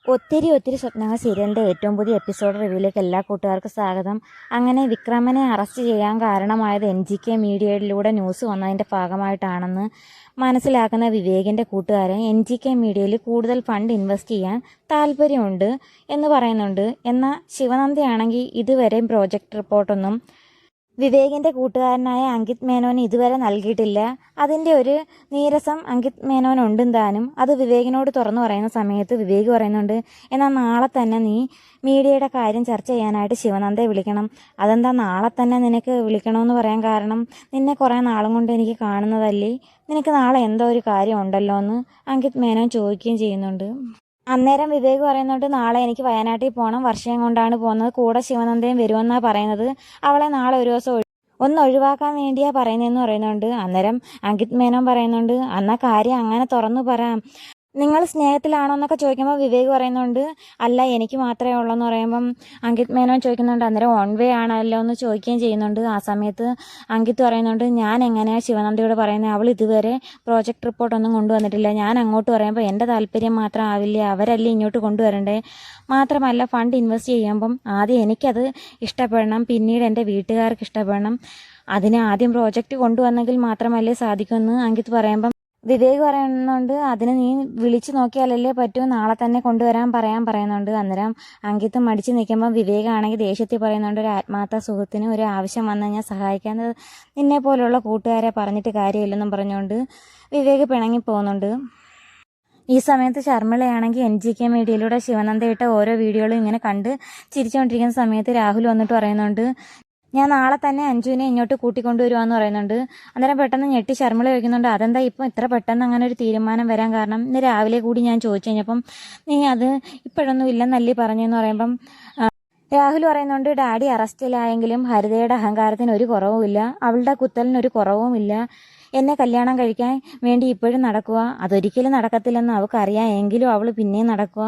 ഒത്തിരി സ്വപ്നങ്ങൾ സീരിയലിൻ്റെ ഏറ്റവും പുതിയ എപ്പിസോഡ് റിവ്യൂയിലേക്ക് എല്ലാ കൂട്ടുകാർക്കും സ്വാഗതം. അങ്ങനെ വിക്രമനെ അറസ്റ്റ് ചെയ്യാൻ കാരണമായത് NGK മീഡിയയിലൂടെ ന്യൂസ് വന്നതിൻ്റെ ഭാഗമായിട്ടാണെന്ന് മനസ്സിലാക്കുന്ന വിവേകിൻ്റെ കൂട്ടുകാരൻ NGK മീഡിയയിൽ കൂടുതൽ ഫണ്ട് ഇൻവെസ്റ്റ് ചെയ്യാൻ താല്പര്യമുണ്ട് എന്ന് പറയുന്നുണ്ട്. എന്നാൽ ശിവനന്ദയാണെങ്കിൽ ഇതുവരെയും പ്രോജക്റ്റ് റിപ്പോർട്ടൊന്നും വിവേകിൻ്റെ കൂട്ടുകാരനായ അങ്കിത് മേനോന് ഇതുവരെ നൽകിയിട്ടില്ല. അതിൻ്റെ ഒരു നീരസം അങ്കിത് മേനോൻ ഉണ്ടും താനും. അത് വിവേകിനോട് തുറന്നു പറയുന്ന സമയത്ത് വിവേക് പറയുന്നുണ്ട്, എന്നാൽ നാളെ തന്നെ നീ മീഡിയയുടെ കാര്യം ചർച്ച ചെയ്യാനായിട്ട് ശിവനന്ദയെ വിളിക്കണം. അതെന്താ നാളെ തന്നെ നിനക്ക് വിളിക്കണമെന്ന് പറയാൻ കാരണം? നിന്നെ കുറേ നാളും കൊണ്ട് എനിക്ക് കാണുന്നതല്ലേ, നിനക്ക് നാളെ എന്തോ ഒരു കാര്യം ഉണ്ടല്ലോ എന്ന് അങ്കിത് മേനോൻ ചോദിക്കുകയും ചെയ്യുന്നുണ്ട്. അന്നേരം വിവേക് പറയുന്നുണ്ട്, നാളെ എനിക്ക് വയനാട്ടിൽ പോകണം, വർഷം കൊണ്ടാണ് പോകുന്നത്, കൂടെ ശിവനന്ദയും വരുമെന്നാണ് പറയുന്നത്. അവളെ നാളെ ഒരു ദിവസം ഒന്ന് ഒഴിവാക്കാൻ വേണ്ടിയാ പറയുന്നതെന്ന് പറയുന്നുണ്ട്. അന്നേരം അങ്കിത് മേനോൻ പറയുന്നുണ്ട്, എന്നാൽ കാര്യം അങ്ങനെ തുറന്നു പറയാം, നിങ്ങൾ സ്നേഹത്തിലാണോ എന്നൊക്കെ ചോദിക്കുമ്പോൾ വിവേക് പറയുന്നുണ്ട്, അല്ല എനിക്ക് മാത്രമേ ഉള്ളൂ എന്ന് പറയുമ്പം അങ്കിത് മേനോൻ ചോദിക്കുന്നുണ്ട്, അന്നേരം ഓൺ വേ ആണല്ലോ എന്ന് ചോദിക്കുകയും ചെയ്യുന്നുണ്ട്. ആ സമയത്ത് അങ്കിത് പറയുന്നുണ്ട്, ഞാൻ എങ്ങനെയാണ് ശിവനന്ദയോട് പറയുന്നത്, അവൾ ഇതുവരെ പ്രോജക്റ്റ് റിപ്പോർട്ടൊന്നും കൊണ്ടുവന്നിട്ടില്ല, ഞാൻ അങ്ങോട്ട് പറയുമ്പോൾ എൻ്റെ താല്പര്യം മാത്രം ആവില്ല, അവരല്ലേ ഇങ്ങോട്ട് കൊണ്ടുവരണ്ടേ. മാത്രമല്ല ഫണ്ട് ഇൻവെസ്റ്റ് ചെയ്യുമ്പം ആദ്യം എനിക്കത് ഇഷ്ടപ്പെടണം, പിന്നീട് എൻ്റെ വീട്ടുകാർക്ക് ഇഷ്ടപ്പെടണം, അതിന് ആദ്യം പ്രോജക്റ്റ് കൊണ്ടുവന്നെങ്കിൽ മാത്രമല്ലേ സാധിക്കുമെന്ന് അങ്കിത് പറയുമ്പം വിവേക് പറയുന്നുണ്ട്, അതിന് നീ വിളിച്ചു നോക്കിയാലല്ലേ പറ്റൂ, നാളെ തന്നെ കൊണ്ടുവരാൻ പറയുന്നുണ്ട്. അന്നേരം അങ്കിത്ത് മടിച്ചു നിൽക്കുമ്പോൾ വിവേകാണെങ്കിൽ ദേഷ്യത്തിൽ പറയുന്നുണ്ട്, ഒരു ആത്മാർത്ഥ സുഹൃത്തിന് ഒരു ആവശ്യം വന്നു കഴിഞ്ഞാൽ സഹായിക്കാൻ നിന്നെ പോലുള്ള കൂട്ടുകാരെ പറഞ്ഞിട്ട് കാര്യമില്ലെന്നും പറഞ്ഞുകൊണ്ട് വിവേക് പിണങ്ങിപ്പോകുന്നുണ്ട്. ഈ സമയത്ത് ശർമ്മിളയാണെങ്കിൽ NGK മീഡിയയിലൂടെ ശിവനന്ദയിട്ട ഓരോ വീഡിയോകളും ഇങ്ങനെ കണ്ട് ചിരിച്ചുകൊണ്ടിരിക്കുന്ന സമയത്ത് രാഹുൽ വന്നിട്ട് പറയുന്നുണ്ട്, ഞാൻ നാളെ തന്നെ അഞ്ജുവിനെ ഇങ്ങോട്ട് കൂട്ടിക്കൊണ്ടുവരുവാന്ന് പറയുന്നുണ്ട്. അന്നേരം പെട്ടെന്ന് ഞെട്ടി ശർമ്മിള ചോദിക്കുന്നുണ്ട്, അതെന്താ ഇപ്പം ഇത്ര പെട്ടെന്ന് അങ്ങനെ ഒരു തീരുമാനം വരാൻ കാരണം? ഇന്ന് രാവിലെ കൂടി ഞാൻ ചോദിച്ചു കഴിഞ്ഞപ്പം നീ അത് ഇപ്പോഴൊന്നും ഇല്ലെന്നല്ലേ പറഞ്ഞെന്ന് പറയുമ്പം രാഹുൽ പറയുന്നുണ്ട്, ഡാഡി അറസ്റ്റിലായെങ്കിലും ഹരിതയുടെ അഹങ്കാരത്തിന് ഒരു കുറവുമില്ല, അവളുടെ കുത്തലിനൊരു കുറവുമില്ല, എന്നെ കല്യാണം കഴിക്കാൻ വേണ്ടി ഇപ്പോഴും നടക്കുക, അതൊരിക്കലും നടക്കത്തില്ലെന്ന് അവൾക്കറിയാം, എങ്കിലും അവൾ പിന്നെയും നടക്കുക,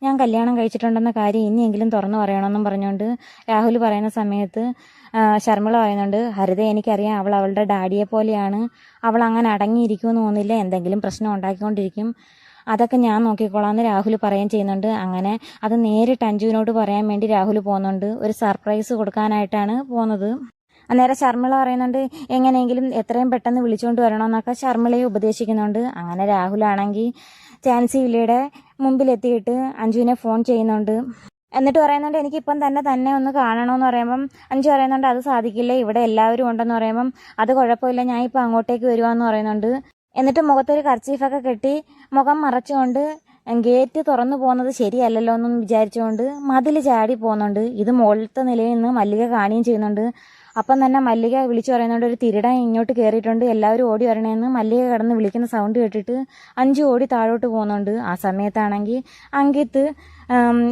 ഞാൻ കല്യാണം കഴിച്ചിട്ടുണ്ടെന്ന കാര്യം ഇനിയെങ്കിലും തുറന്നു പറയണമെന്നും പറഞ്ഞുകൊണ്ട് രാഹുൽ പറയുന്ന സമയത്ത് ശർമ്മിള പറയുന്നുണ്ട്, ഹരിത എനിക്കറിയാം, അവൾ അവളുടെ ഡാഡിയെ പോലെയാണ്, അവൾ അങ്ങനെ അടങ്ങിയിരിക്കുമെന്ന് തോന്നുന്നില്ല, എന്തെങ്കിലും പ്രശ്നം ഉണ്ടാക്കിക്കൊണ്ടിരിക്കും, അതൊക്കെ ഞാൻ നോക്കിക്കോളാമെന്ന് രാഹുൽ പറയുകയും ചെയ്യുന്നുണ്ട്. അങ്ങനെ അത് നേരിട്ട് അഞ്ജുവിനോട് പറയാൻ വേണ്ടി രാഹുൽ പോകുന്നുണ്ട്, ഒരു സർപ്രൈസ് കൊടുക്കാനായിട്ടാണ് പോകുന്നത്. അന്നേരം ശർമ്മിള പറയുന്നുണ്ട്, എങ്ങനെയെങ്കിലും എത്രയും പെട്ടെന്ന് വിളിച്ചുകൊണ്ട് വരണമെന്നൊക്കെ ശർമ്മിളയെ ഉപദേശിക്കുന്നുണ്ട്. അങ്ങനെ രാഹുലാണെങ്കിൽ ചാൻസി വില്ലയുടെ മുമ്പിലെത്തിയിട്ട് അഞ്ജുവിനെ ഫോൺ ചെയ്യുന്നുണ്ട്. എന്നിട്ട് പറയുന്നുണ്ട്, എനിക്കിപ്പം തന്നെ ഒന്ന് കാണണമെന്ന് പറയുമ്പം അഞ്ജു പറയുന്നുണ്ട്, അത് സാധിക്കില്ല, ഇവിടെ എല്ലാവരും ഉണ്ടെന്ന് പറയുമ്പം അത് കുഴപ്പമില്ല, ഞാൻ ഇപ്പം അങ്ങോട്ടേക്ക് വരുവാന്ന് പറയുന്നുണ്ട്. എന്നിട്ട് മുഖത്തൊരു കർച്ചീഫൊക്കെ കെട്ടി മുഖം മറച്ചുകൊണ്ട് ഗേറ്റ് തുറന്നു പോകുന്നത് ശരിയല്ലല്ലോ എന്നും വിചാരിച്ചുകൊണ്ട് മതിൽ ചാടി പോകുന്നുണ്ട്. ഇത് മുകളിലത്തെ നിലയിൽ നിന്ന് മല്ലിക കാണുകയും ചെയ്യുന്നുണ്ട്. അപ്പം തന്നെ മല്ലിക വിളിച്ചു പറയുന്നുണ്ട്, ഒരു തിരിടൻ ഇങ്ങോട്ട് കയറിയിട്ടുണ്ട്, എല്ലാവരും ഓടി വരണേന്ന് മല്ലിക കിടന്ന് വിളിക്കുന്ന സൗണ്ട് കേട്ടിട്ട് അഞ്ചു ഓടി താഴോട്ട് പോകുന്നുണ്ട്. ആ സമയത്താണെങ്കിൽ അങ്കിത്ത്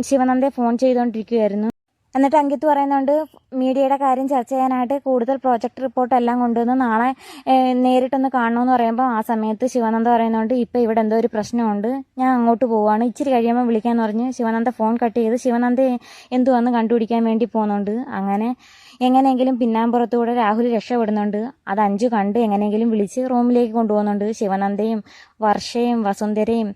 ശിവനന്ദയെ ഫോൺ ചെയ്തുകൊണ്ടിരിക്കുകയായിരുന്നു. എന്നിട്ട് അങ്കിത്ത് പറയുന്നുണ്ട്, മീഡിയയുടെ കാര്യം ചർച്ച ചെയ്യാനായിട്ട് കൂടുതൽ പ്രോജക്റ്റ് റിപ്പോർട്ട് എല്ലാം കൊണ്ടുവന്ന് നാളെ നേരിട്ടൊന്ന് കാണണമെന്ന് പറയുമ്പോൾ ആ സമയത്ത് ശിവനന്ദ പറയുന്നുണ്ട്, ഇപ്പം ഇവിടെ എന്തോ ഒരു പ്രശ്നമുണ്ട്, ഞാൻ അങ്ങോട്ട് പോവുകയാണ്, ഇച്ചിരി കഴിയുമ്പോൾ വിളിക്കാമെന്ന് പറഞ്ഞ് ശിവനന്ദ ഫോൺ കട്ട് ചെയ്ത് ശിവനന്ദ എന്തുവന്ന് കണ്ടുപിടിക്കാൻ വേണ്ടി പോകുന്നുണ്ട്. അങ്ങനെ എങ്ങനെയെങ്കിലും പിന്നാമ്പുറത്തൂടെ രാഹുൽ രക്ഷപ്പെടുന്നുണ്ട്. അത് അഞ്ചു കണ്ട് എങ്ങനെയെങ്കിലും വിളിച്ച് റൂമിലേക്ക് കൊണ്ടുപോകുന്നുണ്ട്. ശിവനന്ദയും വർഷയും വസുന്ധരയും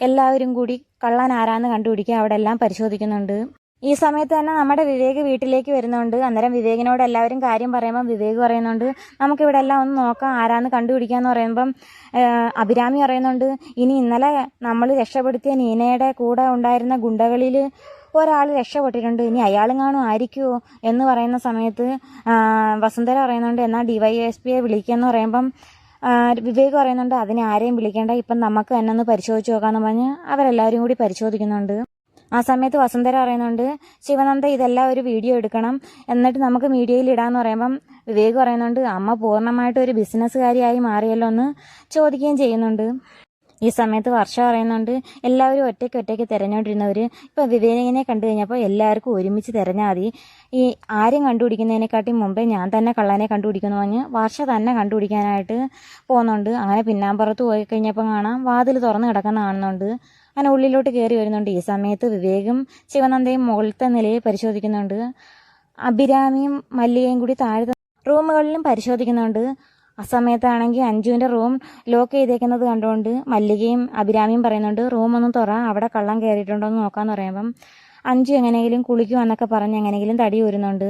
എല്ലാവരും കൂടി കള്ളൻ ആരാന്ന് കണ്ടുപിടിക്കുക അവിടെ എല്ലാം പരിശോധിക്കുന്നുണ്ട്. ഈ സമയത്ത് തന്നെ നമ്മുടെ വിവേക് വീട്ടിലേക്ക് വരുന്നുണ്ട്. അന്നേരം വിവേകിനോട് എല്ലാവരും കാര്യം പറയുമ്പം വിവേക് പറയുന്നുണ്ട്, നമുക്കിവിടെ എല്ലാം ഒന്ന് നോക്കാം, ആരാന്ന് കണ്ടുപിടിക്കാമെന്ന് പറയുമ്പം അഭിരാമി പറയുന്നുണ്ട്, ഇനി ഇന്നലെ നമ്മൾ രക്ഷപ്പെടുത്തിയ നീനയുടെ കൂടെ ഉണ്ടായിരുന്ന ഗുണ്ടകളിൽ ഒരാൾ രക്ഷപ്പെട്ടിട്ടുണ്ട്, ഇനി അയാളും കാണും ആയിരിക്കുമോ എന്ന് പറയുന്ന സമയത്ത് വസുന്ധര പറയുന്നുണ്ട്, എന്നാൽ DYSPയെ വിളിക്കുകയെന്ന് പറയുമ്പം വിവേക് പറയുന്നുണ്ട്, അതിനെ ആരെയും വിളിക്കേണ്ട, ഇപ്പം നമുക്ക് തന്നെ ഒന്ന് പരിശോധിച്ച് നോക്കാമെന്ന് പറഞ്ഞ് അവരെല്ലാവരും കൂടി പരിശോധിക്കുന്നുണ്ട്. ആ സമയത്ത് വസുന്ധര പറയുന്നുണ്ട്, ശിവനന്ദ ഇതെല്ലാം ഒരു വീഡിയോ എടുക്കണം, എന്നിട്ട് നമുക്ക് മീഡിയയിൽ ഇടാമെന്ന് പറയുമ്പം വിവേക് പറയുന്നുണ്ട്, അമ്മ പൂർണ്ണമായിട്ട് ഒരു ബിസിനസ്സുകാരിയായി മാറിയല്ലോ എന്ന് ചോദിക്കുകയും ചെയ്യുന്നുണ്ട്. ഈ സമയത്ത് വർഷ പറയുന്നുണ്ട്, എല്ലാവരും ഒറ്റയ്ക്ക് തിരഞ്ഞുകൊണ്ടിരുന്നവർ ഇപ്പം വിവേകിനെ കണ്ടു കഴിഞ്ഞപ്പോൾ എല്ലാവർക്കും ഒരുമിച്ച് തിരഞ്ഞാൽ മതി, ഈ ആരും കണ്ടുപിടിക്കുന്നതിനെക്കാട്ടി മുമ്പേ ഞാൻ തന്നെ കള്ളനെ കണ്ടുപിടിക്കുന്നു പറഞ്ഞ് വർഷ തന്നെ കണ്ടുപിടിക്കാനായിട്ട് പോകുന്നുണ്ട്. അങ്ങനെ പിന്നാമ്പുറത്ത് പോയി കഴിഞ്ഞപ്പോൾ കാണാം വാതിൽ തുറന്ന് കിടക്കുന്ന കാണുന്നുണ്ട്. അങ്ങനെ ഉള്ളിലോട്ട് കയറി വരുന്നുണ്ട്. ഈ സമയത്ത് വിവേകും ശിവനന്ദയും മുകളിലത്തെ നിലയിൽ പരിശോധിക്കുന്നുണ്ട്. അഭിരാമിയും മല്ലികയും കൂടി താഴെ റൂമുകളിലും പരിശോധിക്കുന്നുണ്ട്. ആ സമയത്താണെങ്കിൽ അഞ്ജുവിൻ്റെ റൂം ലോക്ക് ചെയ്തേക്കുന്നത് കണ്ടുകൊണ്ട് മല്ലികയും അഭിരാമിയും പറയുന്നുണ്ട് റൂമൊന്നും തുറ, അവിടെ കള്ളം കയറിയിട്ടുണ്ടോ എന്ന് നോക്കാമെന്ന് പറയുമ്പം അഞ്ജു എങ്ങനെയെങ്കിലും കുളിക്കുമെന്നൊക്കെ പറഞ്ഞ് എങ്ങനെയെങ്കിലും തടി ഊരുന്നുണ്ട്.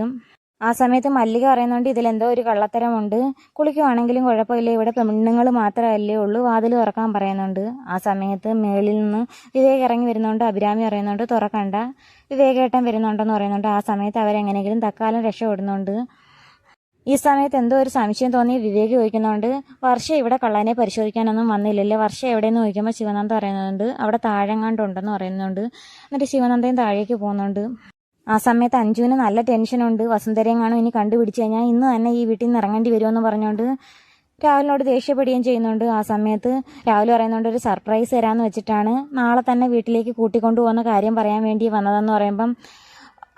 ആ സമയത്ത് മല്ലിക പറയുന്നുണ്ട് ഇതിലെന്തോ ഒരു കള്ളത്തരമുണ്ട്, കുളിക്കുവാണെങ്കിലും കുഴപ്പമില്ല, ഇവിടെ പെണ്ണുങ്ങൾ മാത്രമല്ലേ ഉള്ളൂ, വാതിൽ തുറക്കാൻ പറയുന്നുണ്ട്. ആ സമയത്ത് മേളിൽ നിന്ന് വിവേക് ഇറങ്ങി വരുന്നുണ്ട്. അഭിരാമി പറയുന്നുണ്ട് തുറക്കണ്ട, വിവേകേട്ടൻ വരുന്നുണ്ടെന്ന് പറയുന്നുണ്ട്. ആ സമയത്ത് അവരെങ്ങനെയെങ്കിലും തൽക്കാലം രക്ഷപ്പെടുന്നുണ്ട്. ഈ സമയത്ത് എന്തോ ഒരു സംശയം തോന്നി വിവേക് ചോദിക്കുന്നുണ്ട് വർഷ ഇവിടെ കള്ളനെ പരിശോധിക്കാനൊന്നും വന്നില്ലല്ലോ, വർഷ എവിടെയെന്ന് ചോദിക്കുമ്പോൾ ശിവനന്ദ പറയുന്നുണ്ട് അവിടെ താഴെങ്ങാണ്ടുണ്ടെന്ന് പറയുന്നുണ്ട്. എന്നിട്ട് ശിവനന്ദയും താഴേക്ക് പോകുന്നുണ്ട്. ആ സമയത്ത് അഞ്ജുവിന് നല്ല ടെൻഷനുണ്ട്, വസുന്ധരയെങ്ങാനും ഇനി കണ്ടുപിടിച്ച് കഴിഞ്ഞാൽ ഇന്ന് തന്നെ ഈ വീട്ടിൽ നിന്ന് ഇറങ്ങേണ്ടി വരുമെന്ന് പറഞ്ഞുകൊണ്ട് രാഹുലിനോട് ദേഷ്യപ്പെടുകയും ചെയ്യുന്നുണ്ട്. ആ സമയത്ത് രാഹുൽ പറയുന്നുണ്ട് ഒരു സർപ്രൈസ് തരാമെന്ന് വെച്ചിട്ടാണ് നാളെ തന്നെ വീട്ടിലേക്ക് കൂട്ടിക്കൊണ്ടു പോകുന്ന കാര്യം പറയാൻ വേണ്ടി വന്നതെന്ന് പറയുമ്പം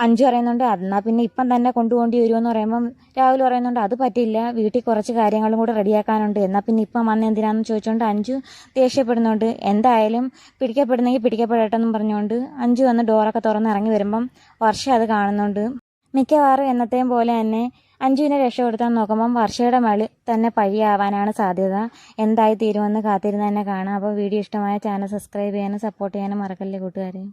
അഞ്ജു പറയുന്നുണ്ട് എന്നാൽ പിന്നെ ഇപ്പം തന്നെ കൊണ്ടുപോകേണ്ടി വരുമെന്ന് പറയുമ്പം രാഹുൽ പറയുന്നുണ്ട് അത് പറ്റില്ല, വീട്ടിൽ കുറച്ച് കാര്യങ്ങളും കൂടെ റെഡിയാക്കാനുണ്ട്, എന്നാൽ പിന്നെ ഇപ്പം വന്ന് എന്തിനാണെന്ന് ചോദിച്ചുകൊണ്ട് അഞ്ജു ദേഷ്യപ്പെടുന്നുണ്ട്. എന്തായാലും പിടിക്കപ്പെടുന്നെങ്കിൽ പിടിക്കപ്പെടട്ടെ എന്നും പറഞ്ഞുകൊണ്ട് അഞ്ജു വന്ന് ഡോറൊക്കെ തുറന്ന് ഇറങ്ങി വരുമ്പം വർഷ അത് കാണുന്നുണ്ട്. മിക്കവാറും എന്നത്തെയും പോലെ തന്നെ അഞ്ജുവിനെ രക്ഷപ്പെടുത്താൻ നോക്കുമ്പം വർഷയുടെ മേളിൽ തന്നെ പഴിയാവാനാണ് സാധ്യത. എന്തായി തീരുമെന്ന് കാത്തിരുന്ന് തന്നെ കാണാം. അപ്പോൾ വീഡിയോ ഇഷ്ടമായ ചാനൽ സബ്സ്ക്രൈബ് ചെയ്യാനും സപ്പോർട്ട് ചെയ്യാനും മറക്കല്ലേ കൂട്ടുകാരെ.